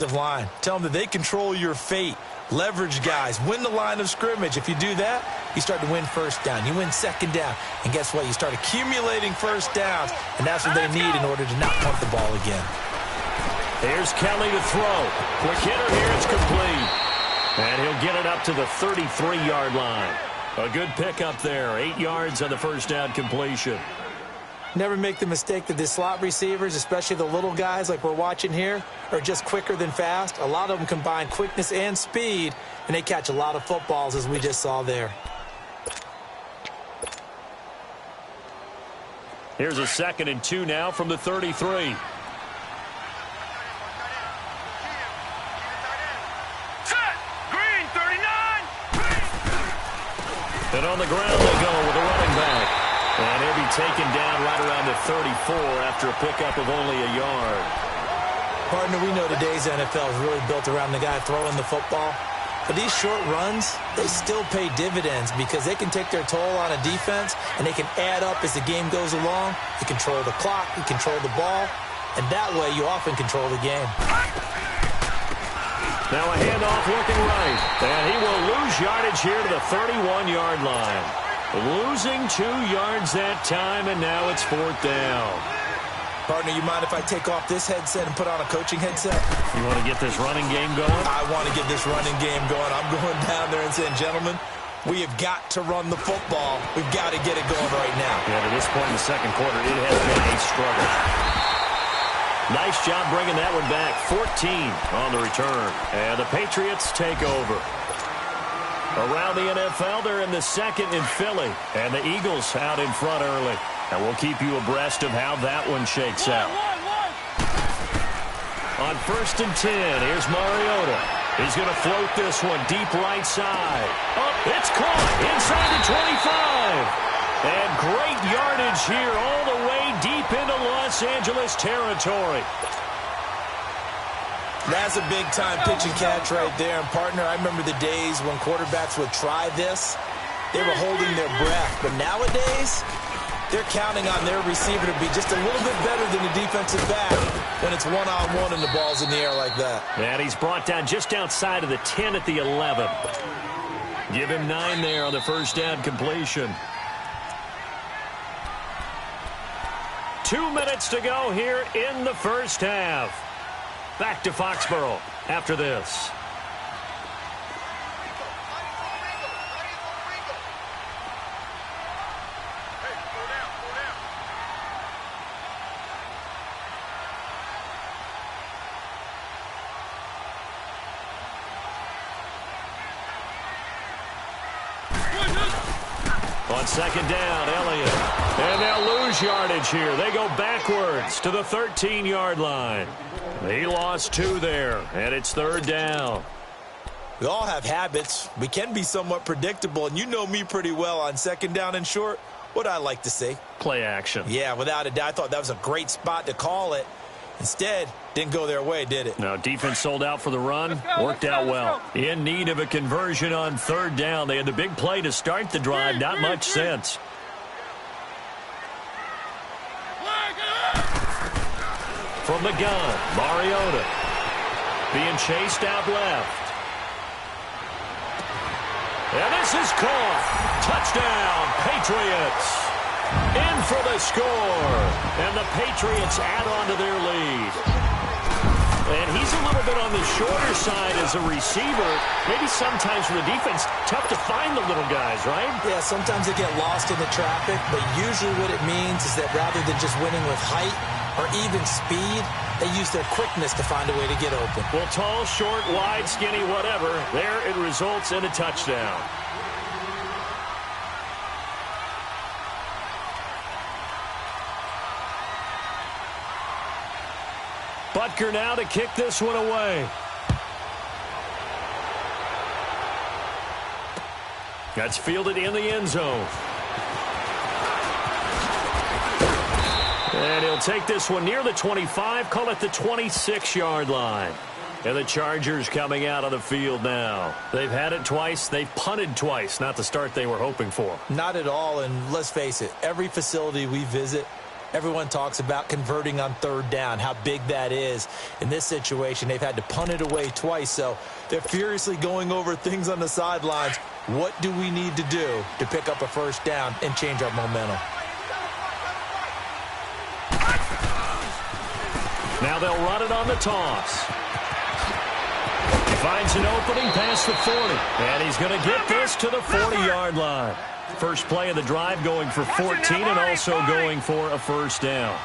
line. Tell them that they control your fate. Leverage guys. Win the line of scrimmage. If you do that, you start to win first down. You win second down. And guess what? You start accumulating first downs. And that's what they need in order to not punt the ball again. Here's Kelly to throw. Quick hitter here. It's complete. And he'll get it up to the 33-yard line. A good pickup there. 8 yards on the first down completion. Never make the mistake that the slot receivers, especially the little guys like we're watching here, are just quicker than fast. A lot of them combine quickness and speed, and they catch a lot of footballs, as we just saw there. Here's a 2nd and 2 now from the 33. And on the ground they go with a running back. And he'll be taken down right around the 34 after a pickup of only a yard. Partner, we know today's NFL is really built around the guy throwing the football. But these short runs, they still pay dividends because they can take their toll on a defense, and they can add up as the game goes along. You control the clock, you control the ball, and that way you often control the game. Now a handoff looking right. And he will lose yardage here to the 31-yard line. Losing 2 yards that time, and now it's 4th down. Partner, you mind if I take off this headset and put on a coaching headset? You want to get this running game going? I want to get this running game going. I'm going down there and saying, gentlemen, we have got to run the football. We've got to get it going right now. Yeah, to this point in the second quarter, it has been a struggle. Nice job bringing that one back. 14 on the return. And the Patriots take over. Around the NFL, they're in the 2nd in Philly. And the Eagles out in front early. And we'll keep you abreast of how that one shakes out. On 1st and 10, here's Mariota. He's going to float this one deep right side. Oh, it's caught inside the 25. And great yardage here all the way deep into Los Angeles territory. That's a big-time pitch and catch right there. And, partner, I remember the days when quarterbacks would try this. They were holding their breath. But nowadays, they're counting on their receiver to be just a little bit better than the defensive back when it's one-on-one and the ball's in the air like that. And he's brought down just outside of the 10 at the 11. Give him 9 there on the first down completion. 2 minutes to go here in the first half. Back to Foxborough after this. On 2nd down, Elliott. And they'll lose yardage here. They go backwards to the 13-yard line. He lost 2 there, and it's 3rd down. We all have habits. We can be somewhat predictable, and you know me pretty well on 2nd down and short. What I like to say? Play action. Yeah, without a doubt. I thought that was a great spot to call it. Instead, didn't go their way, did it? No, defense sold out for the run. Worked out well. In need of a conversion on 3rd down. They had the big play to start the drive. Not much sense. From the gun, Mariota being chased out left. And this is caught. Touchdown, Patriots. In for the score. And the Patriots add on to their lead. And he's a little bit on the shorter side as a receiver. Maybe sometimes for the defense, tough to find the little guys, right? Yeah, sometimes they get lost in the traffic, but usually what it means is that rather than just winning with height or even speed, they use their quickness to find a way to get open. Well, tall, short, wide, skinny, whatever, there it results in a touchdown. Butker now to kick this one away. That's fielded in the end zone. And he'll take this one near the 25, call it the 26-yard line. And the Chargers coming out on the field now. They've had it twice. They've punted twice. Not the start they were hoping for. Not at all, and let's face it, every facility we visit, Everyone talks about converting on third down, how big that is. In this situation, they've had to punt it away twice, so they're furiously going over things on the sidelines. What do we need to do to pick up a first down and change our momentum? Now they'll run it on the toss. He finds an opening past the 40, and he's going to get this to the 40-yard line. First play of the drive going for 14 and also going for a first down.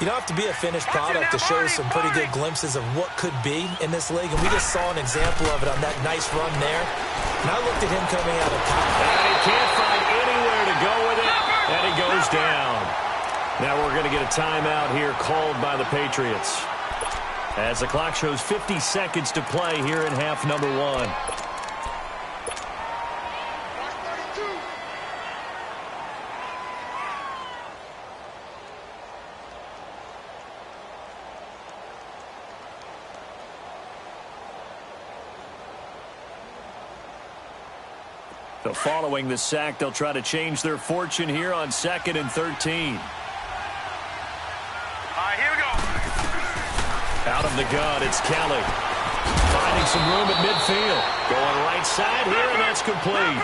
You don't have to be a finished product to show some pretty good glimpses of what could be in this league, and we just saw an example of it on that nice run there. And I looked at him coming out of pocket. And he can't find anywhere to go with it, and he goes down. Now we're going to get a timeout here called by the Patriots, as the clock shows 50 seconds to play here in half number 1. So following the sack, they'll try to change their fortune here on 2nd and 13. Here we go. Out of the gun, it's Kelly. Finding some room at midfield. Going right side here, and that's complete.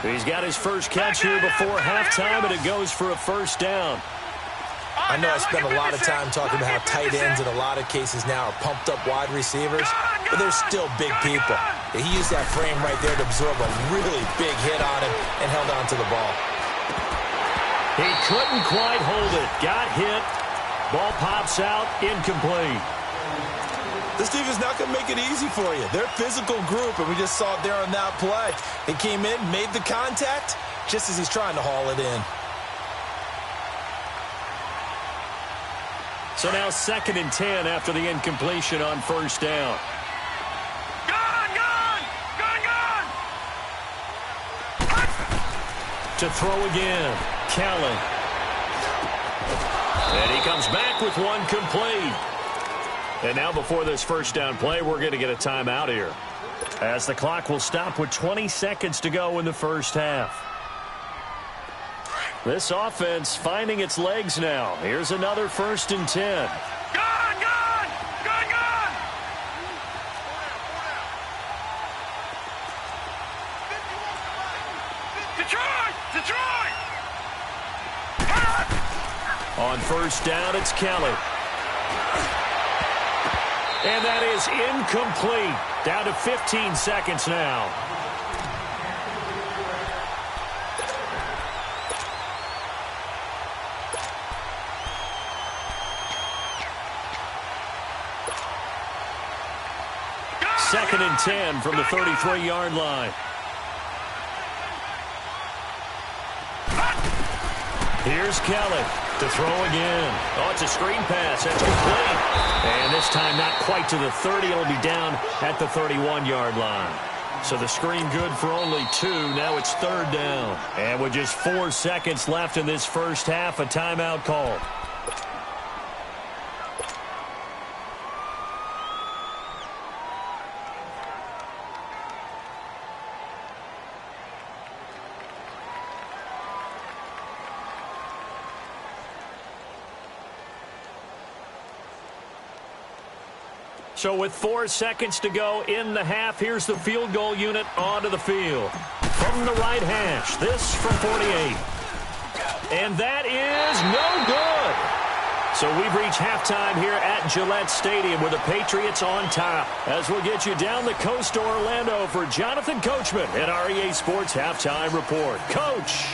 He's got his first catch here before halftime, and it goes for a first down. I know I spent a lot of time talking about how tight ends in a lot of cases now are pumped up wide receivers, but they're still big people. He used that frame right there to absorb a really big hit on him and held on to the ball. He couldn't quite hold it. Got hit. Ball pops out, incomplete. This team is not going to make it easy for you. They're a physical group, and we just saw it there on that play. He came in, made the contact, just as he's trying to haul it in. So now 2nd and 10 after the incompletion on first down. To throw again, Kelly. And he comes back with one complete. And now before this first down play, we're going to get a timeout here, as the clock will stop with 20 seconds to go in the first half. This offense finding its legs now. Here's another 1st and 10. On first down, it's Kelly. And that is incomplete. Down to 15 seconds now. Second and 10 from the 33-yard line. Here's Kelly to throw again. Oh, it's a screen pass. That's complete. And this time not quite to the 30. It'll be down at the 31-yard line. So the screen good for only 2. Now it's 3rd down. And with just 4 seconds left in this first half, a timeout called. So with 4 seconds to go in the half, here's the field goal unit onto the field. From the right hash, this from 48. And that is no good. So we've reached halftime here at Gillette Stadium with the Patriots on top. As we'll get you down the coast to Orlando for Jonathan Coachman at REA Sports Halftime Report. Coach.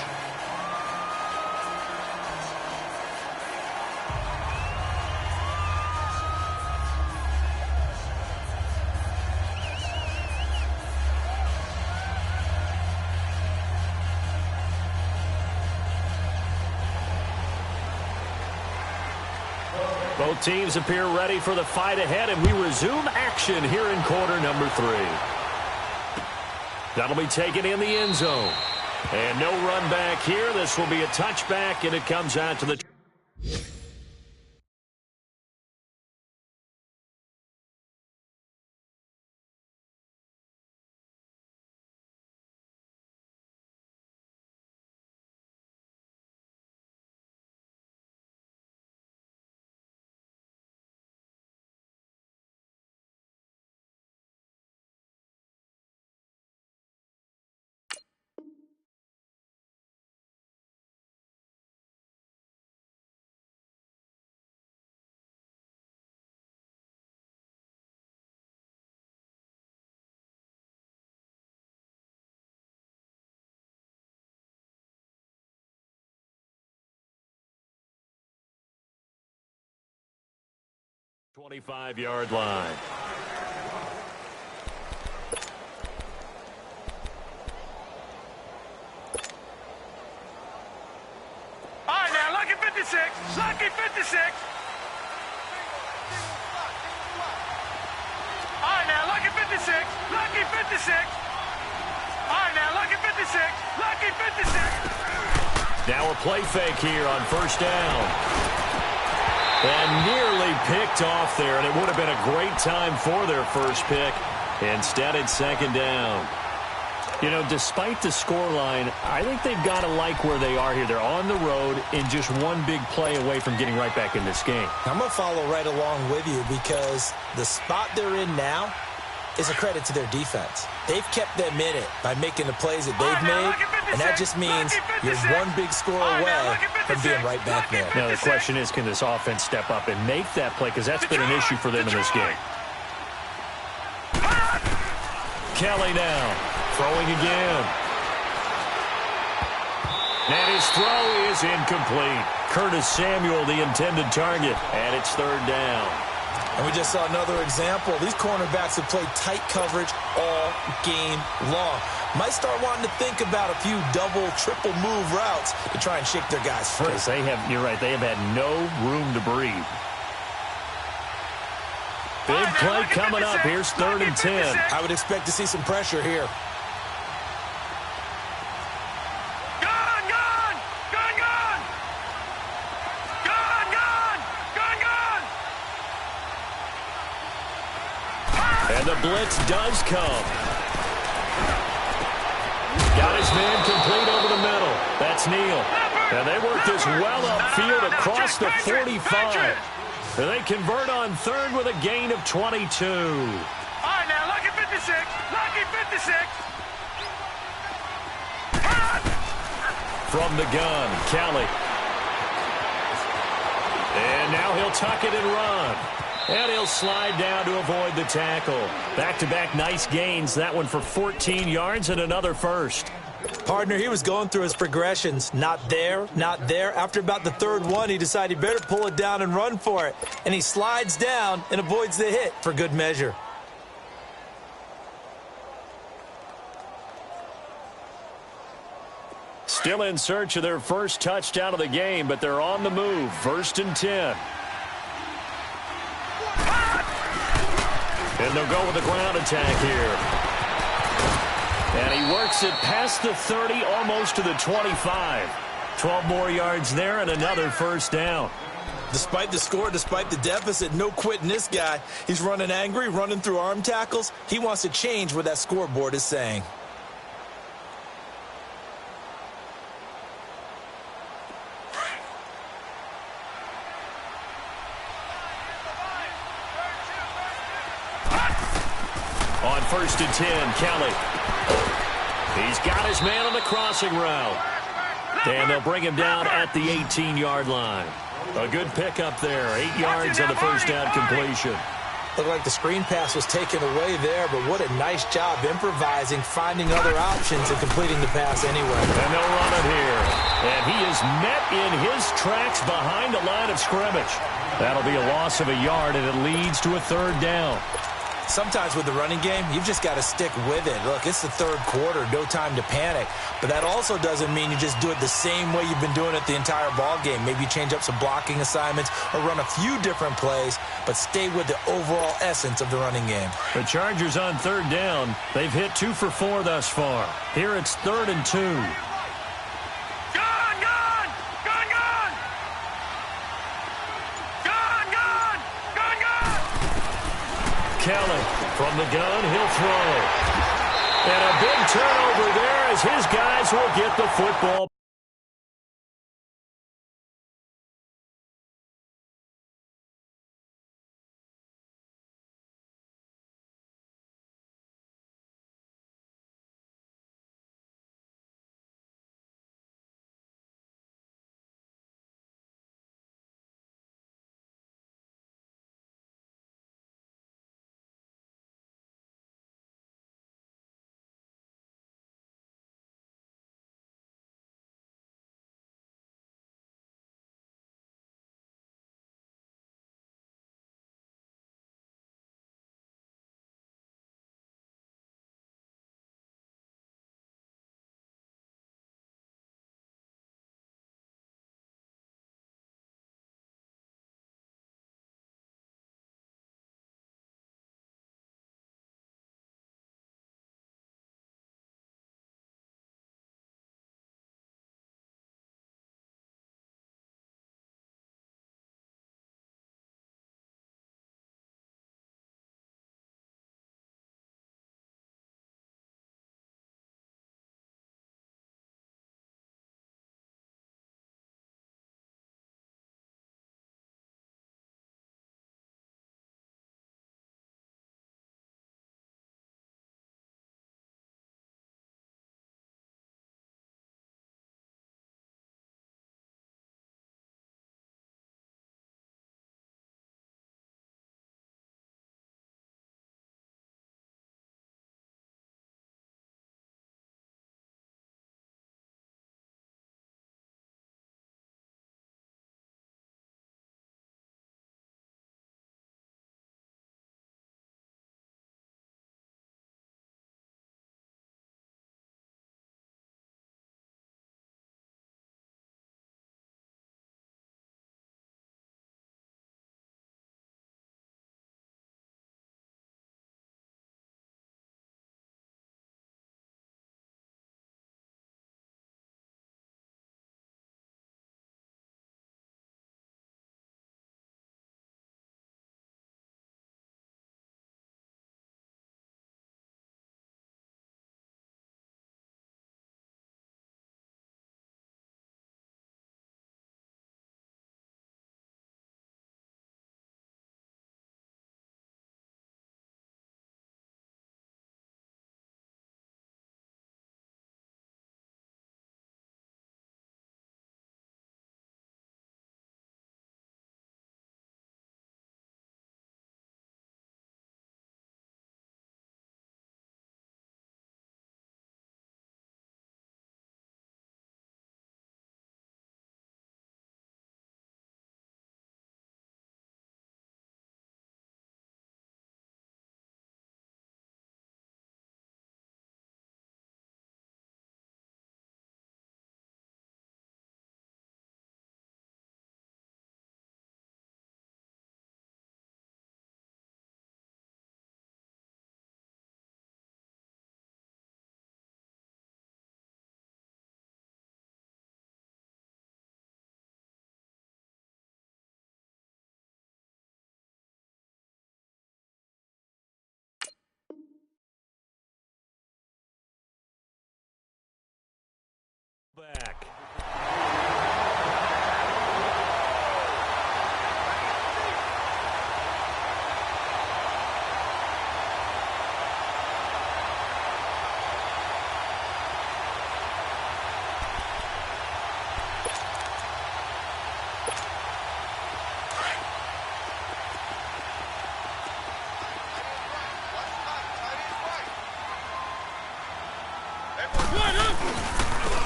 Both teams appear ready for the fight ahead, and we resume action here in quarter number 3. That'll be taken in the end zone. And no run back here. This will be a touchback, and it comes out to the 25-yard line. All right, now, lucky 56. Lucky 56. All right, now, lucky 56. Lucky 56. All right, now, lucky 56. Lucky 56. Now a play fake here on first down. And nearly picked off there, and it would have been a great time for their first pick. Instead, it's second down. You know, despite the scoreline, I think they've got to like where they are here. They're on the road and just one big play away from getting right back in this game. I'm going to follow right along with you because the spot they're in now is a credit to their defense. They've kept them in it by making the plays that they've made, and that just means you're one big score away from being right back there. Now, the question is, can this offense step up and make that play? Because that's been an issue for them in this game. Kelly now, throwing again. And his throw is incomplete. Curtis Samuel, the intended target, and it's third down. And we just saw another example. These cornerbacks have played tight coverage all game long. Might start wanting to think about a few double, triple move routes to try and shake their guys free. Because you're right, they have had no room to breathe. Big play coming up. Here's 3rd and 10. I would expect to see some pressure here. And the blitz does come. Got his man complete over the middle. That's Neal. And they work this well upfield across the 45. And they convert on 3rd with a gain of 22. All right, now, lucky 56. Lucky 56. From the gun, Kelly. And now he'll tuck it and run. And he'll slide down to avoid the tackle. Back-to-back nice gains. That one for 14 yards and another first. Partner, he was going through his progressions. Not there, not there. After about the 3rd one, he decided he better pull it down and run for it. And he slides down and avoids the hit for good measure. Still in search of their first touchdown of the game, but they're on the move. 1st and 10. And they'll go with the ground attack here. And he works it past the 30, almost to the 25. 12 more yards there and another first down. Despite the score, despite the deficit, no quitting this guy. He's running angry, running through arm tackles. He wants to change what that scoreboard is saying. On 1st and 10, Kelly. He's got his man on the crossing route. And they'll bring him down at the 18-yard line. A good pickup there. 8 yards on the first down completion. Looked like the screen pass was taken away there, but what a nice job improvising, finding other options, and completing the pass anyway. And they'll run it here. And he is met in his tracks behind the line of scrimmage. That'll be a loss of a yard, and it leads to a 3rd down. Sometimes with the running game, you've just got to stick with it. Look, it's the 3rd quarter, no time to panic. But that also doesn't mean you just do it the same way you've been doing it the entire ball game. Maybe you change up some blocking assignments or run a few different plays, but stay with the overall essence of the running game. The Chargers on 3rd down. They've hit 2 for 4 thus far. Here it's 3rd and 2. Kelly from the gun, he'll throw. And a big turnover there as his guys will get the football.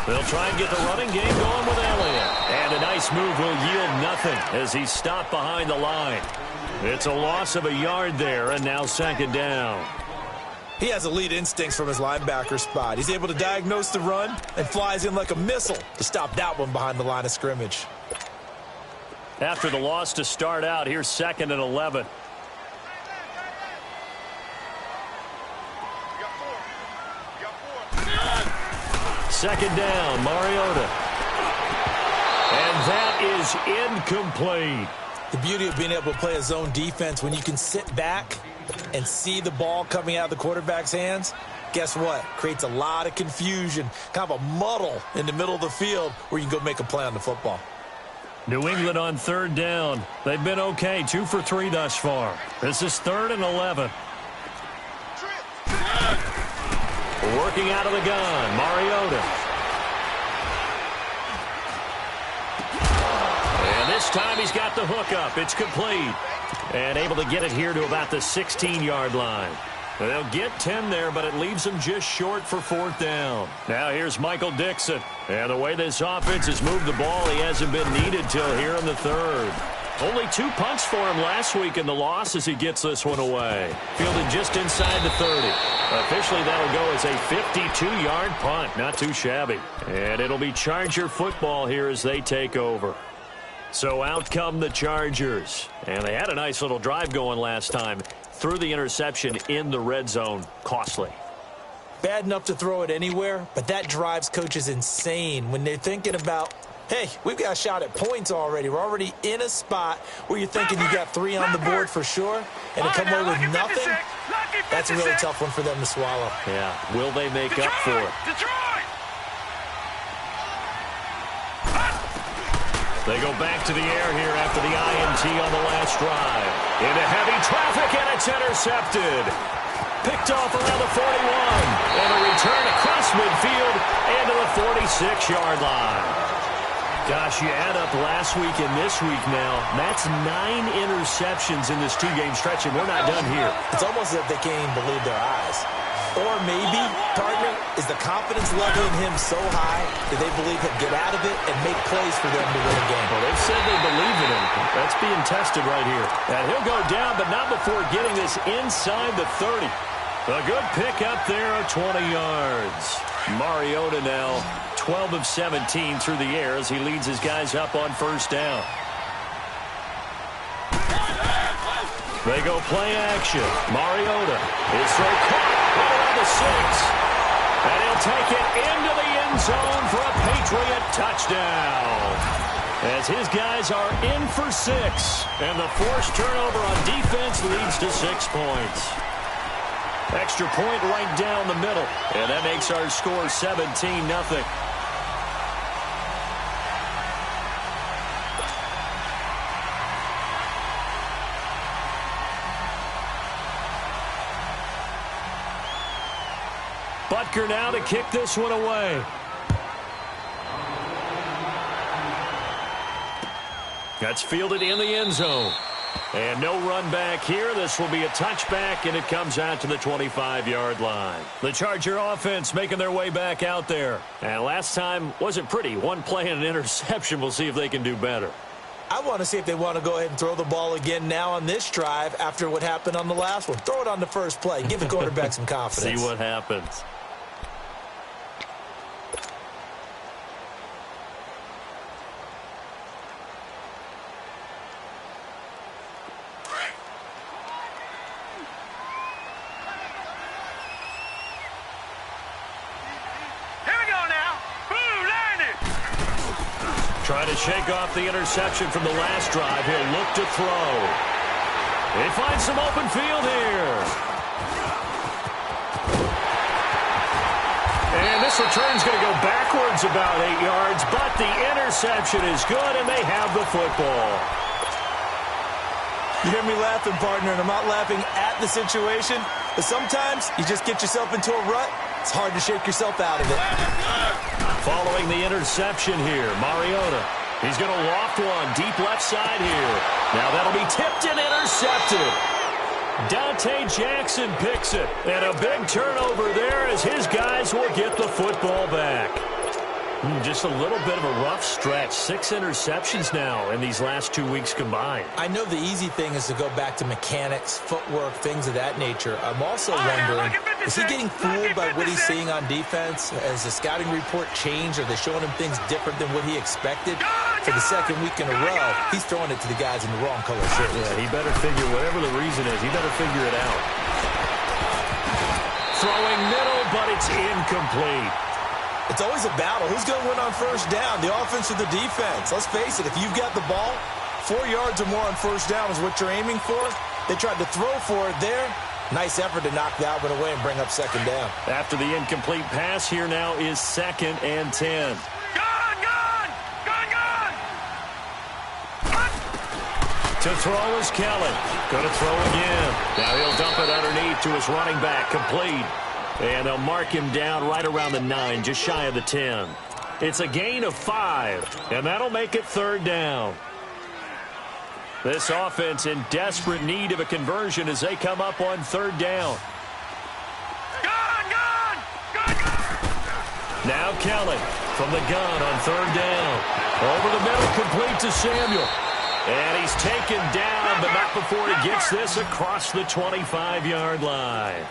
They'll try and get the running game going with Elliott. And a nice move will yield nothing as he's stopped behind the line. It's a loss of a yard there, and now second down. He has elite instincts from his linebacker spot. He's able to diagnose the run and flies in like a missile to stop that one behind the line of scrimmage. After the loss to start out, here's 2nd and 11. Second down, Mariota. And that is incomplete. The beauty of being able to play a zone defense when you can sit back and see the ball coming out of the quarterback's hands, guess what? Creates a lot of confusion, kind of a muddle in the middle of the field where you can go make a play on the football. New England on 3rd down. They've been okay, 2 for 3 thus far. This is 3rd and 11. Working out of the gun, Mariota. And this time he's got the hook up. It's complete. And able to get it here to about the 16-yard line. They'll get 10 there, but it leaves them just short for 4th down. Now here's Michael Dixon. And the way this offense has moved the ball, he hasn't been needed till here in the 3rd. Only 2 punts for him last week in the loss as he gets this one away. Fielded just inside the 30. Officially, that'll go as a 52-yard punt. Not too shabby. And it'll be Charger football here as they take over. So out come the Chargers. And they had a nice little drive going last time. Threw the interception in the red zone. Costly. Bad enough to throw it anywhere, but that drives coaches insane when they're thinking about, hey, we've got a shot at points already. We're already in a spot where you're thinking you got 3 on the board for sure, and to come away with nothing, that's a really tough one for them to swallow. Yeah, will they make up for it? They go back to the air here after the INT on the last drive. Into heavy traffic, and it's intercepted. Picked off around the 41. And a return across midfield and to the 46-yard line. Gosh, you add up last week and this week now. That's 9 interceptions in this 2-game stretch, and we're not done here. It's almost as if they can't even believe their eyes. Or maybe, partner, is the confidence level in him so high that they believe he'll get out of it and make plays for them to win a game. Well, they've said they believe in him. That's being tested right here. And he'll go down, but not before getting this inside the 30. A good pick up there of 20 yards. Mariota now 12 of 17 through the air as he leads his guys up on 1st down. They go play action. Mariota is so caught right around the 6. And he'll take it into the end zone for a Patriot touchdown. As his guys are in for 6. And the forced turnover on defense leads to 6 points. Extra point right down the middle. And that makes our score 17-0. Butker now to kick this one away. That's fielded in the end zone. And no run back here. This will be a touchback, and it comes out to the 25-yard line. The Charger offense making their way back out there. And last time wasn't pretty. 1 play and an interception. We'll see if they can do better. I want to see if they want to go ahead and throw the ball again now on this drive after what happened on the last one. Throw it on the first play. Give the quarterback some confidence. See what happens. Trying to shake off the interception from the last drive. He'll look to throw. They find some open field here. And this return's going to go backwards about 8 yards, but the interception is good, and they have the football. You hear me laughing, partner, and I'm not laughing at the situation, but sometimes you just get yourself into a rut. It's hard to shake yourself out of it. Following the interception here, Mariota. He's going to loft one deep left side here. Now that'll be tipped and intercepted. Dante Jackson picks it. And a big turnover there as his guys will get the football back. Just a little bit of a rough stretch. 6 interceptions now in these last 2 weeks combined. I know the easy thing is to go back to mechanics, footwork, things of that nature. I'm also wondering, is he getting fooled by what he's seeing on defense? Has the scouting report changed? Are they showing him things different than what he expected? For the second week in a row, he's throwing it to the guys in the wrong color shirts. Yeah, he better figure, whatever the reason is, he better figure it out. Throwing middle, but it's incomplete. It's always a battle. Who's going to win on first down, the offense or the defense? Let's face it, if you've got the ball, 4 yards or more on first down is what you're aiming for. They tried to throw for it there. Nice effort to knock that one away and bring up second down. After the incomplete pass, here now is 2nd and 10. To throw is Kelly. Going to throw again. Now he'll dump it underneath to his running back. Complete. And they'll mark him down right around the 9, just shy of the 10. It's a gain of 5, and that'll make it 3rd down. This offense in desperate need of a conversion as they come up on 3rd down. Now Kelly from the gun on 3rd down. Over the middle, complete to Samuel. And he's taken down, but not before he gets this across the 25-yard line.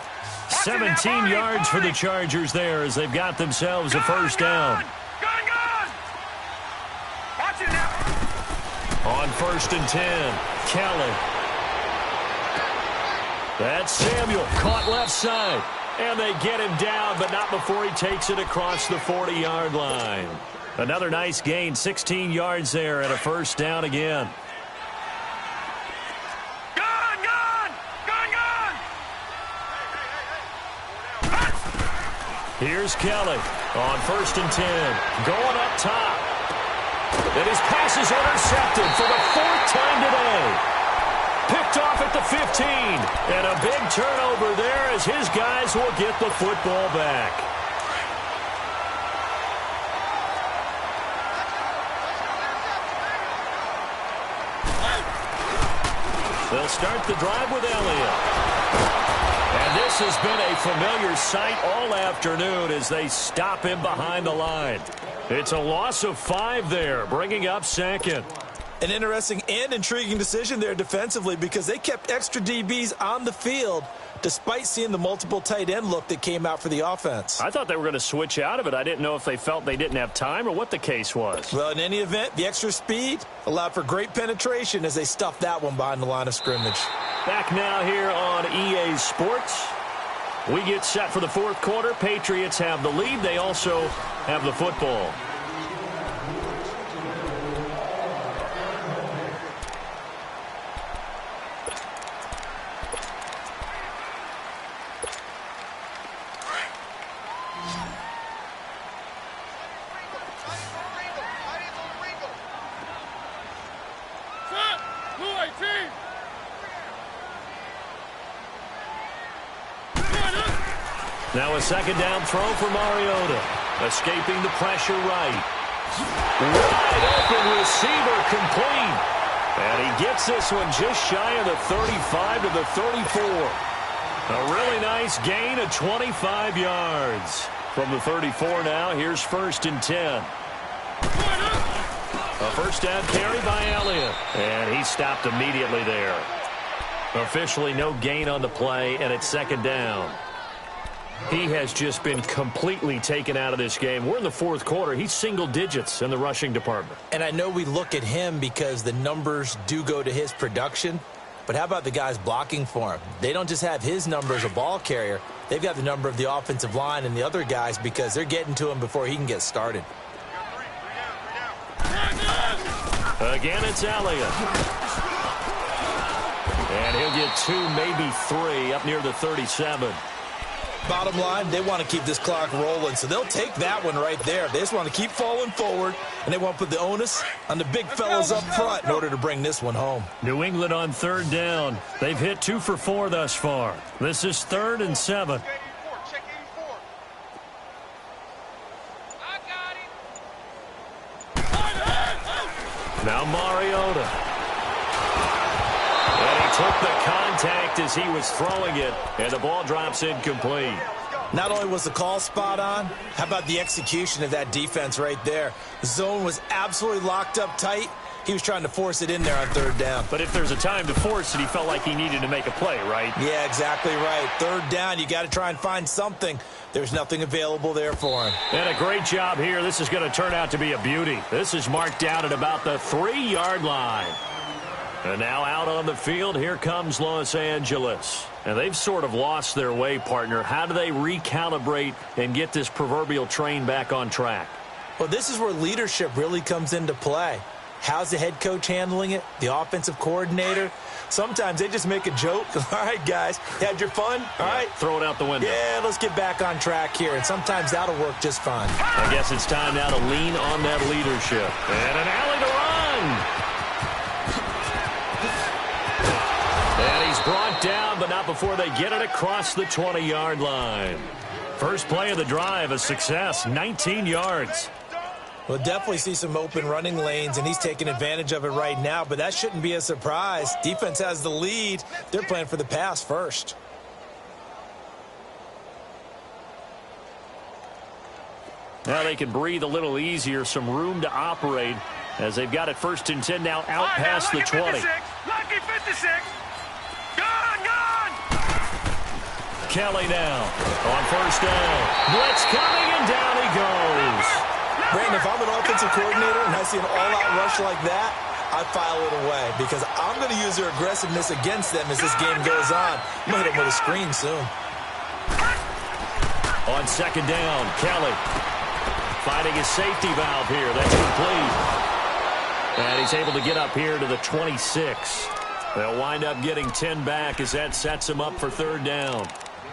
17 yards for the Chargers there as they've got themselves a first down. On 1st and 10, Kelly. That's Samuel, caught left side. And they get him down, but not before he takes it across the 40-yard line. Another nice gain, 16 yards there and a first down again. Here's Kelly on 1st and 10. Going up top. And his pass is intercepted for the 4th time today. Picked off at the 15. And a big turnover there as his guys will get the football back. They'll start the drive with Elliott. And this has been a familiar sight all afternoon as they stop him behind the line. It's a loss of 5 there, bringing up 2nd. An interesting and intriguing decision there defensively because they kept extra DBs on the field despite seeing the multiple tight end look that came out for the offense. I thought they were going to switch out of it. I didn't know if they felt they didn't have time or what the case was. Well, in any event, the extra speed allowed for great penetration as they stuffed that one behind the line of scrimmage. Back now here on EA Sports. We get set for the 4th quarter. Patriots have the lead. They also have the football. Now a 2nd down throw for Mariota. Escaping the pressure right. Wide open receiver complete. And he gets this one just shy of the 35 to the 34. A really nice gain of 25 yards. From the 34 now, here's 1st and 10. A first down carry by Elliott. And he stopped immediately there. Officially no gain on the play, and it's 2nd down. He has just been completely taken out of this game. We're in the 4th quarter. He's single digits in the rushing department. And I know we look at him because the numbers do go to his production. But how about the guys blocking for him? They don't just have his number as a ball carrier. They've got the number of the offensive line and the other guys because they're getting to him before he can get started. Again, it's Elliott. And he'll get 2, maybe 3 up near the 37. Bottom line, they want to keep this clock rolling, so they'll take that one right there. They just want to keep falling forward, and they want to put the onus on the big fellas up front in order to bring this one home. New England on 3rd down. They've hit 2 for 4 thus far. This is 3rd and 7. Now Mariota. And he took the contact as he was throwing it, and the ball drops incomplete. Not only was the call spot on, how about the execution of that defense right there? The zone was absolutely locked up tight. He was trying to force it in there on third down. But if there's a time to force it, he felt like he needed to make a play, right? Yeah, exactly right. Third down, you got to try and find something. There's nothing available there for him. And a great job here. This is going to turn out to be a beauty. This is marked down at about the 3-yard line. And now out on the field, here comes Los Angeles. And they've sort of lost their way, partner. How do they recalibrate and get this proverbial train back on track? Well, this is where leadership really comes into play. How's the head coach handling it? The offensive coordinator? Sometimes they just make a joke. All right, guys, you had your fun? All right. Throw it out the window. Yeah, let's get back on track here. And sometimes that'll work just fine. I guess it's time now to lean on that leadership. And an alley to run. And he's brought down, but not before they get it across the 20-yard line. First play of the drive, a success, 19 yards. We'll definitely see some open running lanes, and he's taking advantage of it right now, but that shouldn't be a surprise. Defense has the lead. They're playing for the pass first. Now they can breathe a little easier, some room to operate as they've got it 1st and 10 now out past the 20. Lucky 56. Gone. Kelly now on 1st down. Blitz coming, and down he goes. Brandon, if I'm an offensive coordinator and I see an all-out rush like that, I file it away because I'm going to use their aggressiveness against them as this game goes on. I'm going to hit them with a screen soon. On 2nd down, Kelly finding his safety valve here. That's complete. And he's able to get up here to the 26. They'll wind up getting 10 back as that sets him up for 3rd down.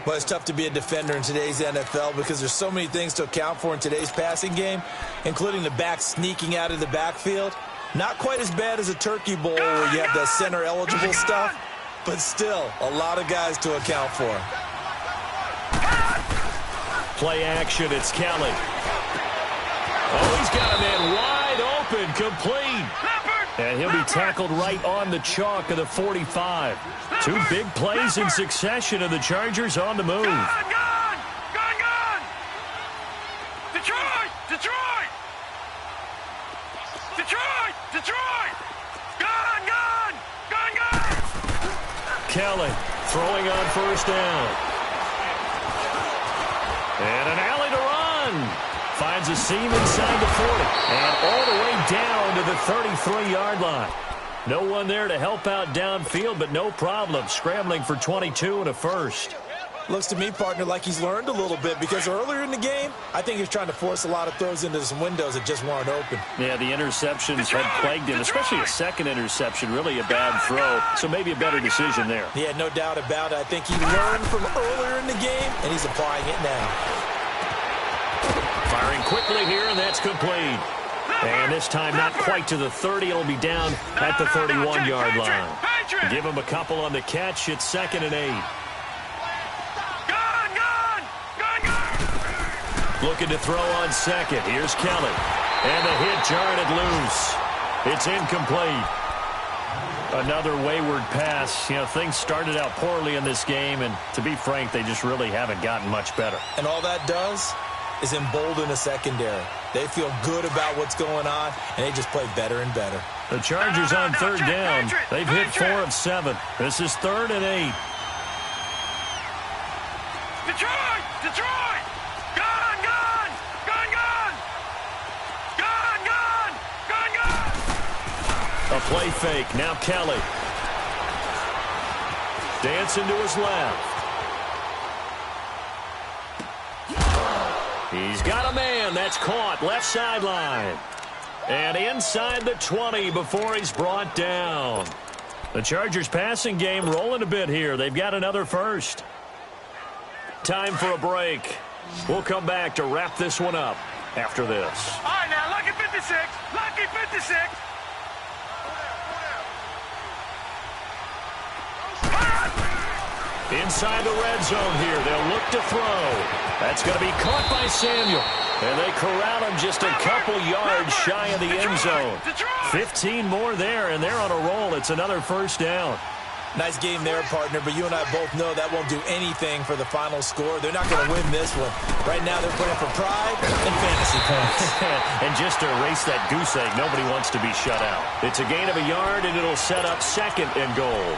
Well, it's tough to be a defender in today's NFL because there's so many things to account for in today's passing game, including the back sneaking out of the backfield. Not quite as bad as a turkey bowl where you have the center-eligible stuff, but still a lot of guys to account for. Play action, it's Kelly. Oh, he's got a man wide open, complete. And he'll be tackled right on the chalk of the 45. 2 big plays in succession, and the Chargers on the move. Gone. Detroit. Gone. Kelly throwing on 1st down. And an alley to run. Finds a seam inside the 40. And all the way down to the 33-yard line. No one there to help out downfield, but no problem. Scrambling for 22 and a first. Looks to me, partner, like he's learned a little bit because earlier in the game, I think he was trying to force a lot of throws into some windows that just weren't open. Yeah, the interceptions had plagued him, especially a second interception, really a bad throw. So maybe a better decision there. Yeah, no doubt about it. I think he learned from earlier in the game, and he's applying it now. Firing quickly here, and that's complete. And this time not quite to the 30. It'll be down at the 31-yard line. Give him a couple on the catch. It's 2nd and 8. Looking to throw on 2nd. Here's Kelly. And the hit jarred it loose. It's incomplete. Another wayward pass. You know, things started out poorly in this game, and to be frank, they just really haven't gotten much better. And all that does is embolden the secondary. They feel good about what's going on, and they just play better and better. The Chargers on 3rd down. They've hit 4 of 7. This is 3rd and 8. Detroit! A play fake. Now Kelly. Dancing to his left. He's got a man. That's caught. Left sideline. And inside the 20 before he's brought down. The Chargers passing game rolling a bit here. They've got another first. Time for a break. We'll come back to wrap this one up after this. All right, now, lucky 56. Inside the red zone here. They'll look to throw. That's going to be caught by Samuel. And they corral him just a couple yards shy of the end zone. 15 more there, and they're on a roll. It's another 1st down. Nice game there, partner, but you and I both know that won't do anything for the final score. They're not going to win this one. Right now, they're playing for pride and fantasy points. And just to erase that goose egg, nobody wants to be shut out. It's a gain of a yard, and it'll set up 2nd and goal.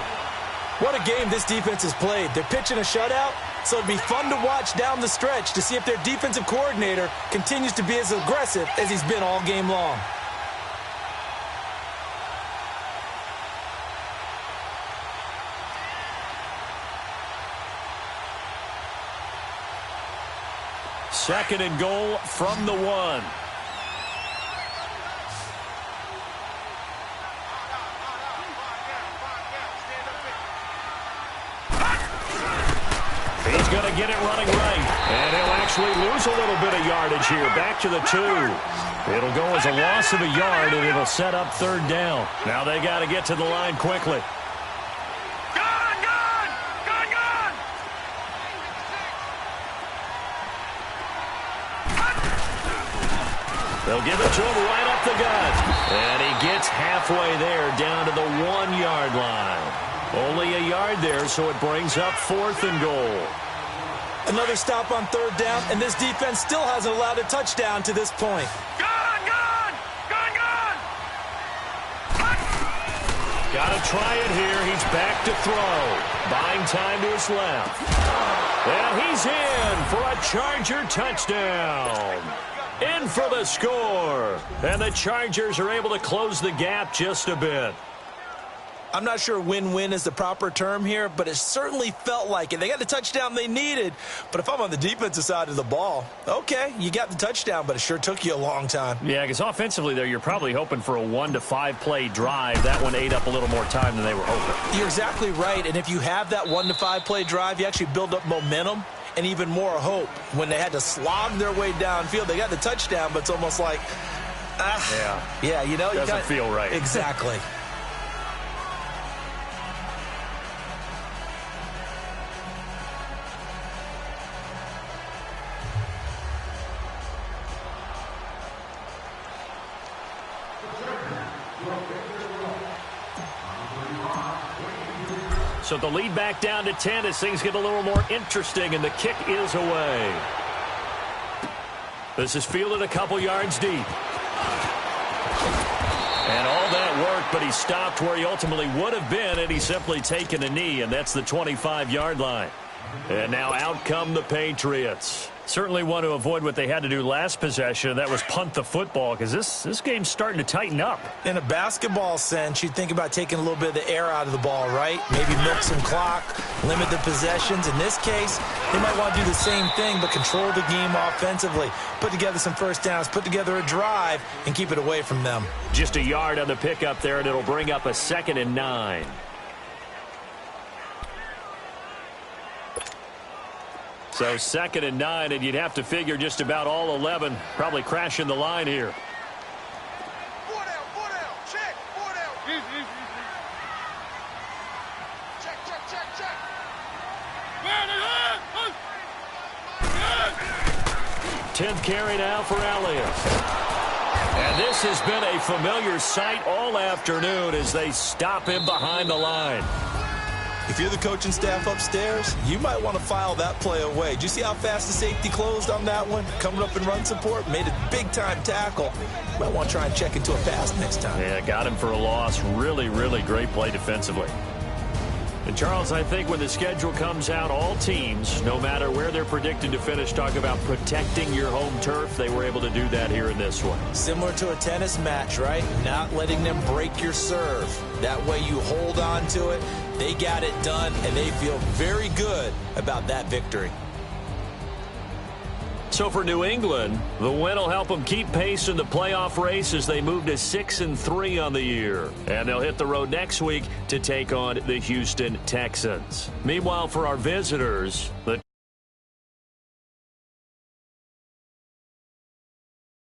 What a game this defense has played. They're pitching a shutout, so it'd be fun to watch down the stretch to see if their defensive coordinator continues to be as aggressive as he's been all game long. Second and goal from the 1. He's going to get it running right. And he'll actually lose a little bit of yardage here. Back to the 2. It'll go as a loss of a yard, and it'll set up 3rd down. Now they got to get to the line quickly. They'll give it to him right up the gut. And he gets halfway there down to the 1-yard line. Only a yard there, so it brings up 4th and goal. Another stop on 3rd down, and this defense still hasn't allowed a touchdown to this point. Got to try it here. He's back to throw. Buying time to his left. And he's in for a Charger touchdown. In for the score. And the Chargers are able to close the gap just a bit. I'm not sure win-win is the proper term here, but it certainly felt like it. They got the touchdown they needed, but if I'm on the defensive side of the ball, okay, you got the touchdown, but it sure took you a long time. Yeah, because offensively there, you're probably hoping for a 1 to 5 play drive. That one ate up a little more time than they were hoping. You're exactly right, and if you have that 1 to 5 play drive, you actually build up momentum and even more hope. When they had to slog their way downfield, they got the touchdown, but it's almost like, yeah, you know, doesn't feel right. Exactly. So the lead back down to 10 as things get a little more interesting, and the kick is away. This is fielded a couple yards deep. And all that work, but he stopped where he ultimately would have been, and he's simply taken a knee, and that's the 25-yard line. And now out come the Patriots. Certainly want to avoid what they had to do last possession, and that was punt the football, because this game's starting to tighten up. In a basketball sense, you think about taking a little bit of the air out of the ball, right? Maybe milk some clock, limit the possessions. In this case, they might want to do the same thing, but control the game offensively. Put together some first downs, put together a drive, and keep it away from them. Just a yard on the pickup there, and it'll bring up a 2nd and 9. So 2nd and 9, and you'd have to figure just about all 11 probably crashing the line here. 4 down, check, 4 down. Check. 10th carry now for Elliott. And this has been a familiar sight all afternoon as they stop him behind the line. If you're the coaching staff upstairs, you might want to file that play away. Did you see how fast the safety closed on that one? Coming up in run support, made a big-time tackle. You might want to try and check into a pass next time. Yeah, got him for a loss. Really, really great play defensively. And, Charles, I think when the schedule comes out, all teams, no matter where they're predicted to finish, talk about protecting your home turf. They were able to do that here in this one. Similar to a tennis match, right? Not letting them break your serve. That way you hold on to it. They got it done, and they feel very good about that victory. So for New England, the win will help them keep pace in the playoff race as they move to 6-3 on the year. And they'll hit the road next week to take on the Houston Texans. Meanwhile, for our visitors, the